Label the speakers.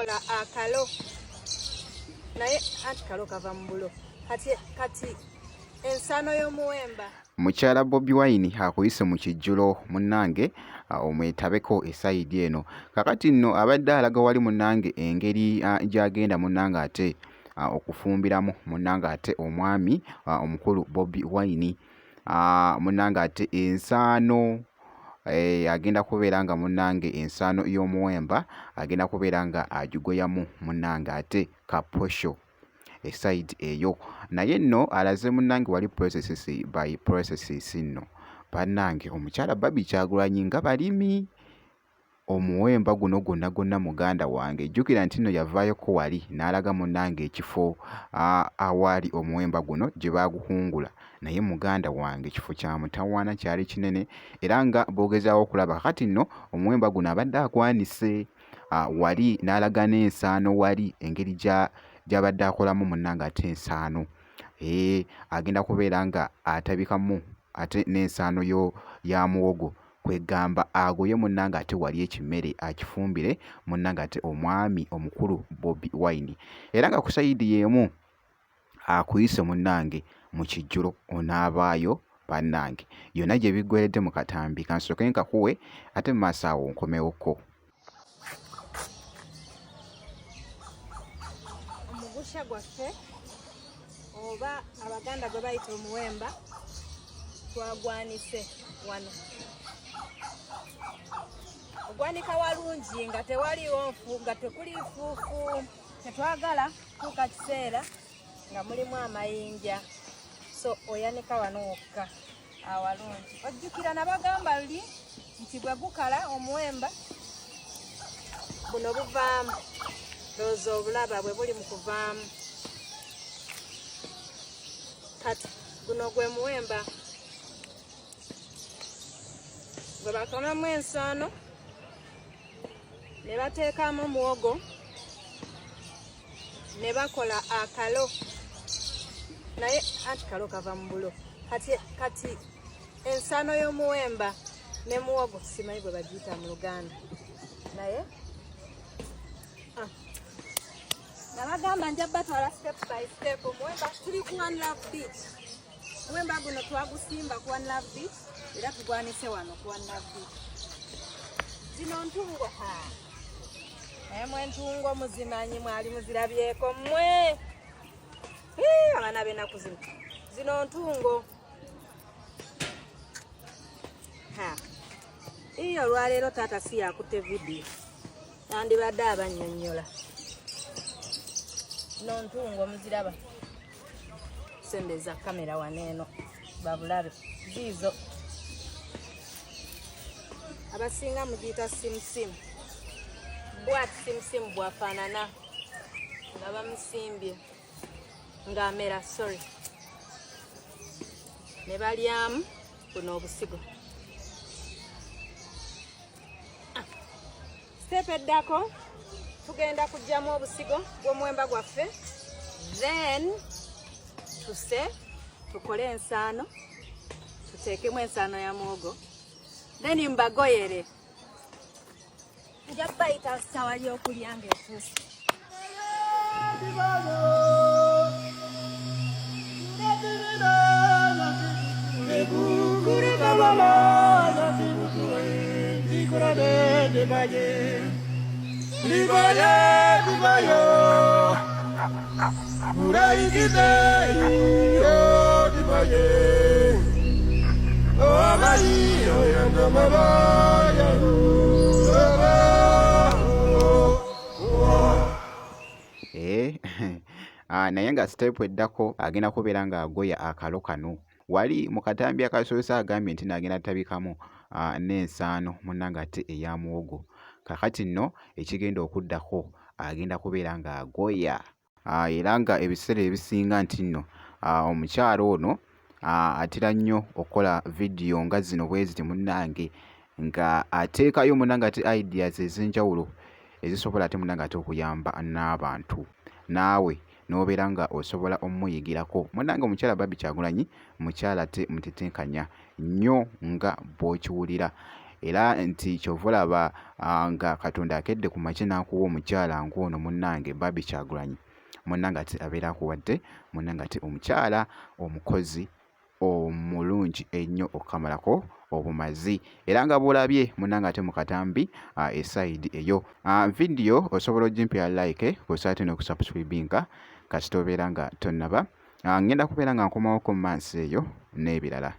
Speaker 1: bakola akalo naye anti kalo kava mu bulo kati ensano y'omuwemba.
Speaker 2: Mukyala Bobi Wine akuyise mu kijjulo munnange omwetabeko esayidi eno. Kakati nno abadde alaga wali munnange engeri gy'agenda munnange ate okufumbiramu munnange ate omwami omukulu Bobi Wine. Munnange ate ensaano agenda kubeera nga munnange ensaano y'omuwemba agenda kubeera nga agigoyamu munnange ate kaposho eside eyo. Naye nno alaze munnange wali processes by processes nno bannange omukyala Baby Kyagulanyi nga balimi omuwemba guno gonna muganda wange. Jjukira nti nno yavaayoko wali n'alaga munnange ekifo awali omuwemba guno gye baagukungula, naye muganda wange ekifo kya mutawaana kyali kinene era nga boogezaawo okulaba kati nno omuwemba guno abadde agwanise wali n'alaga n'ensaano wali engeri gy'abadde akolamu munnange ate ensaano agenda kubeera nga atabikamu ate n'ensaano ya muwogo kwegamba agoye munnange ate wali ekimere akifumbire munnange ate omwami omukulu Bobi Wine. Era nga ku sayidi y'emu akuyise munnange mu kijjulo onaabaayo bannange byonna gye biggweredde mu katambi kansooke nkakuwe ate mu maaso awo nkomewoko.
Speaker 1: Omugusha gwaffe oba abaganda gwe bayita omuwemba twagwanise wano. Ogwanika walungi nga tewaliwo nga tekuli fuufu, tetwagala tuuka kiseera nga mulimu amayinja, so oyanika wano wokka awalungi. Ojjukira nabagamba luli nti bwe gukala omuwemba buno buvaamu, looza obulaba bwe buli mu kuvaamu. Kati guno gwe muwemba gwe bakomamu ensaano ne bateekamu muwogo ne bakola akalo naye anti kalo kava mu bulo kati ensaano y'omuwemba ne muwogo simanyi gwe bagiyita mu Luganda naye nabagamba nja batwala step by step. Omuwemba tuli ku One Love Beach. Omuwemba guno twagusimba ku One Love Beach era tugwanise wano ku One Love Beach. Zino ntungo naye mwe ntungo muzimanyi mwali muzirabyeko mmwe abaana b'ennaku zino ntungo. Iyo olwaleero taata si yakutte vidiyo yandibadde abannyonnyola. Zino ntungo muziraba sembeza kamera waneeno babulabe ziizo abasinga mugiyita simusimu. Bwati simusimu bwafaanana nga bamusimbye ng'amera ne balyamu buno obusigo. Sitepu eddako tugenda kuggyamu obusigo bw'omuwemba gwaffe, then tukole ensaano, tuteekemu ensaano ya muwogo, then mbagoyere. Nja bayita ssawa ly'okulya ng'etuuse.
Speaker 2: Naye nga sitepu eddako agenda kubeera nga agoya akalo kano. Wali mu katambi akasoose agambye nti n'agenda tabikamu n'ensaano munnange ate eya muwogo. Kakati nno ekigenda okuddako agenda kubeera nga agoya era nga ebiseera ebisinga nti nno omukyalo ono atera nnyo okukola vidiyo nga zino bwe ziti munnange nga ateekayo munnange ate ideas ez'enjawulo ezisobola ate munnange ate okuyamba n'abantu. Naawe n'obeera nga osobola omuyigirako. Munnange omukyala Baby Kyagulanyi mukyala ate mutetenkanya nnyo nga bw'okiwulira. era nti kyova olaba nga Katonda akedde ku makya n'akuwa omukyala ng'ono munnange Barbie Kyagulanyi, munnange ate abeera akuwadde munnange ate omukyala omukozi omulungi ennyo okukamalako obumazi, era nga bw'olabye munnange ate mu katambi esayidi eyo. Vidiyo osobola ogimpya like kw'ossa ate n'okusubscribinga kasita obeera nga tonnaba. Ngenda kubeera nga nkomawo ko mu maaso eyo n'ebirala.